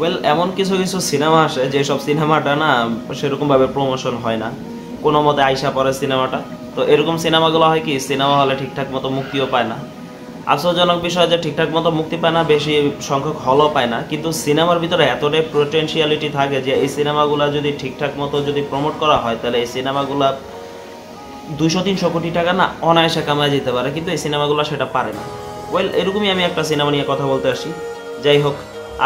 Well এমন কিছু কিছু সিনেমা আসে যেসব সিনেমাটা না সেরকমভাবে প্রমোশন হয় না, কোনো মতে আইসা পড়ে সিনেমাটা। তো এরকম সিনেমাগুলো হয় কি সিনেমা হলে ঠিকঠাক মতো মুক্তিও পায় না। আশ্চর্যজনক বিষয় যে ঠিকঠাক মতো মুক্তি পায় না, বেশি সংখ্যক হলও পায় না, কিন্তু সিনেমার ভিতরে এতটাই পোটেনশিয়ালিটি থাকে যে এই সিনেমাগুলো যদি ঠিকঠাক মতো যদি প্রমোট করা হয় তাহলে এই সিনেমাগুলো 200-300 কোটি টাকা না অনায়াসে কামায় যেতে পারে, কিন্তু এই সিনেমাগুলো সেটা পারে না। ওয়েল এরকমই আমি একটা সিনেমা নিয়ে কথা বলতে আসি। যাই হোক,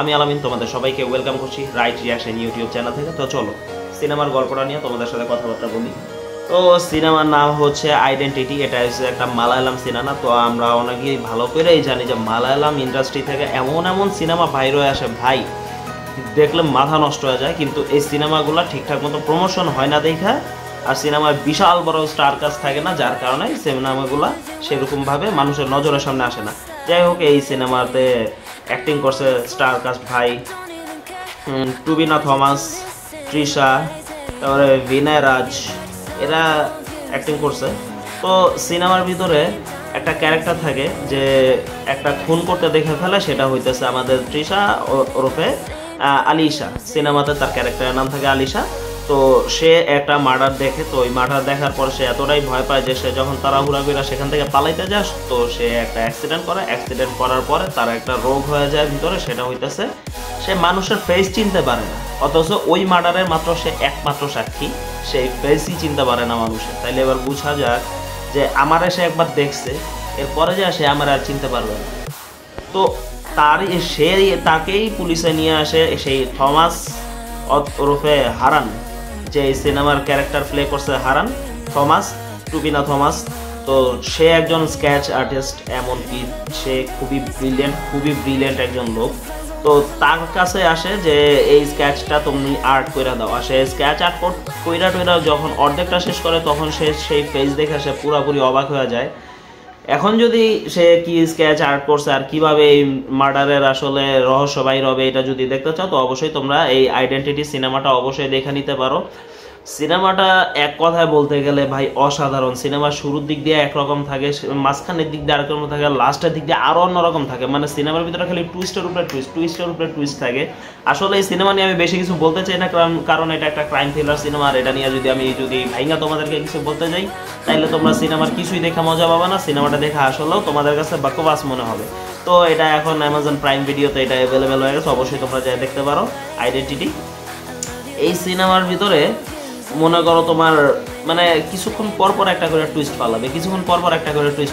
আমি আলামিন তোমাদের সবাইকে ওয়েলকাম করছি রাইট রিয়াকশন ইউটিউব চ্যানেল থেকে। তো চলো সিনেমার গল্পটা নিয়ে তোমাদের সাথে কথাবার্তা বলি। তো সিনেমার নাম হচ্ছে আইডেন্টিটি। এটা হচ্ছে একটা মালায়ালাম সিনেমা। তো আমরা অনেকেই ভালো করেই জানি যে মালায়ালাম ইন্ডাস্ট্রি থেকে এমন এমন সিনেমা বাইর হয়ে আসে ভাই, দেখলে মাথা নষ্ট হয়ে যায়। কিন্তু এই সিনেমাগুলো ঠিকঠাক মতো প্রমোশন হয় না দেখা, আর সিনেমায় বিশাল বড় স্টার কাস্ট থাকে না, যার কারণে সিনেমাগুলো সেরকমভাবে মানুষের নজরের সামনে আসে না। যাই হোক, এই সিনেমাতে অ্যাক্টিং করছে স্টার কাস্ট ভাই টুবিনা থমাস, তৃষা, তারপরে বিনয় রাজ, এরা অ্যাক্টিং করছে। তো সিনেমার ভিতরে একটা ক্যারেক্টার থাকে যে একটা খুন করতে দেখে ফেলে, সেটা হইতেছে আমাদের তৃষা ওরফে আলিশা। সিনেমাতে তার ক্যারেক্টারের নাম থাকে আলিশা। তো সে একটা মার্ডার দেখে, তো ওই মার্ডার দেখার পর সে এতটাই ভয় পায় যে সে যখন তাড়াহুড়া করে সেখান থেকে পালাইতে যায়, তো সে একটা অ্যাক্সিডেন্ট করে। অ্যাক্সিডেন্ট করার পরে তার একটা রোগ হয়ে যায় ভিতরে, সেটা হইতেছে সে মানুষের ফেস চিনতে পারে না, অথচ ওই মার্ডারের মাত্র সে একমাত্র সাক্ষী, সেই ফেসই চিনতে পারে না মানুষের। তাইলে এবার বোঝা যাক যে আমারে সে একবার দেখছে, এরপরে যে সে আমার আর চিনতে পারবে না। তো তাকেই পুলিশে নিয়ে আসে সেই থমাস ওরফে হারান, যে এই সিনেমার ক্যারেক্টার প্লে করছে হারান থমাস, টুবিনা থমাস। তো সে একজন স্কেচ আর্টিস্ট, এমনকি সে খুবই ব্রিলিয়েন্ট একজন লোক। তো তার কাছে আসে যে এই স্কেচটা তুমি আর্ট করে দাও, আর সে স্কেচ আর্ট কইরা যখন অর্ধেকটা শেষ করে তখন সে সেই পেজ দেখে সে পুরোপুরি অবাক হয়ে যায়। এখন যদি সে কি স্কেচ আর্ট করছে আর কিভাবে এই মার্ডারের আসলে রহস্য বাইর হবে, এটা যদি দেখতে চাও তো অবশ্যই তোমরা এই আইডেন্টিটি সিনেমাটা অবশ্যই দেখে নিতে পারো। সিনেমাটা এক কথায় বলতে গেলে ভাই অসাধারণ। সিনেমার শুরুর দিক দিয়ে একরকম থাকে, মাঝখানের দিক দিয়ে আরেক রকম থাকে, লাস্টের দিক দিয়ে আরও অন্যরকম থাকে। মানে সিনেমার ভিতরে খালি টুইস্টের উপরে টুইস্ট থাকে। আসলে এই সিনেমা নিয়ে আমি বেশি কিছু বলতে চাই না, কারণ এটা একটা ক্রাইম থ্রিলার সিনেমা। আর এটা নিয়ে যদি ভাইঙ্গা তোমাদেরকে কিছু বলতে যাই তাইলে তোমরা সিনেমার কিছুই দেখে মজা পাবে না। সিনেমাটা দেখে আসলেও তোমাদের কাছে বাকবাস মনে হবে। তো এটা এখন অ্যামাজন প্রাইম ভিডিওতে এটা অ্যাভেলেবেল হয়ে গেছে, অবশ্যই তোমরা যাই দেখতে পারো আইডেন্টিটি। এই সিনেমার ভিতরে মনে করো তোমার মানে কিছুক্ষণ পরপর একটা করে টুইস্ট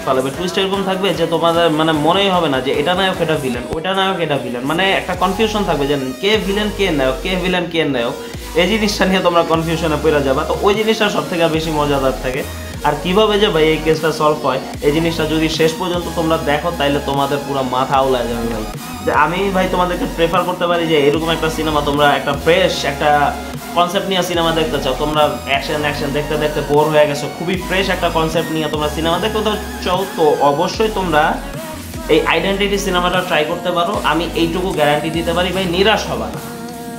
পালাবে, টুইস্ট এরকম থাকবে যে তোমাদের মানে মনেই হবে না যে এটা নায়ক এটা ভিলেন, ওইটা নায়ক এটা ভিলেন, মানে একটা কনফিউশন থাকবে যে কে ভিলেন কে নায়ক, কে ভিলেন কে নায়ক। এই জিনিসটা নিয়ে তোমরা কনফিউশনে পড়ে যাবে। তো ওই জিনিসটা সব থেকে বেশি মজাদার থাকে। আর কিভাবে যে ভাই এই কেসটা সলভ হয়, এই জিনিসটা যদি শেষ পর্যন্ত তোমরা দেখো তাইলে তোমাদের পুরো মাথা আউলায় যাবে ভাই। যে আমি ভাই তোমাদেরকে প্রেফার করতে পারি যে এরকম একটা সিনেমা, তোমরা একটা ফ্রেশ একটা কনসেপ্ট নিয়ে সিনেমা দেখতে চাও, তোমরা অ্যাকশন দেখতে বোর হয়ে গেছো, খুবই ফ্রেশ একটা কনসেপ্ট নিয়ে তোমরা সিনেমা দেখতে চাও, তো অবশ্যই তোমরা এই আইডেন্টিটি সিনেমাটা ট্রাই করতে পারো। আমি এইটুকু গ্যারান্টি দিতে পারি ভাই, নিরাশ হবা না।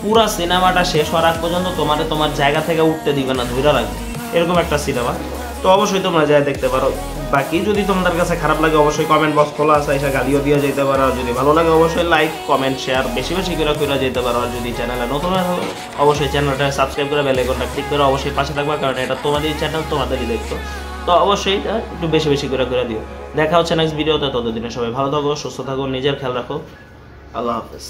পুরো সিনেমাটা শেষ হওয়ার আগ পর্যন্ত তোমার জায়গা থেকে উঠতে দিবে না, ধৈর্য রাখবে, এরকম একটা সিনেমা। তো অবশ্যই তোমরা যাই দেখতে পারো। বাকি যদি তোমাদের কাছে খারাপ লাগে অবশ্যই কমেন্ট বক্স খোলা আছে, এসে গালিও দিয়ে যেতে পারো। আর যদি ভালো লাগে অবশ্যই লাইক কমেন্ট শেয়ার বেশি করে যেতে পারো। আর যদি চ্যানেলে নতুন হয়ে থাকো অবশ্যই চ্যানেলটা সাবস্ক্রাইব করে বেল আইকনটা ক্লিক করে অবশ্যই পাশে থাকবে, কারণ এটা তোমাদেরই চ্যানেল, তোমাদেরই দেখতো। তো অবশ্যই একটু বেশি করে দিও। দেখা হচ্ছে নেক্সট ভিডিওতে। ততদিনে সবাই ভালো থাকো, সুস্থ থাকো, নিজের খেয়াল রাখো। আল্লাহ হাফেজ।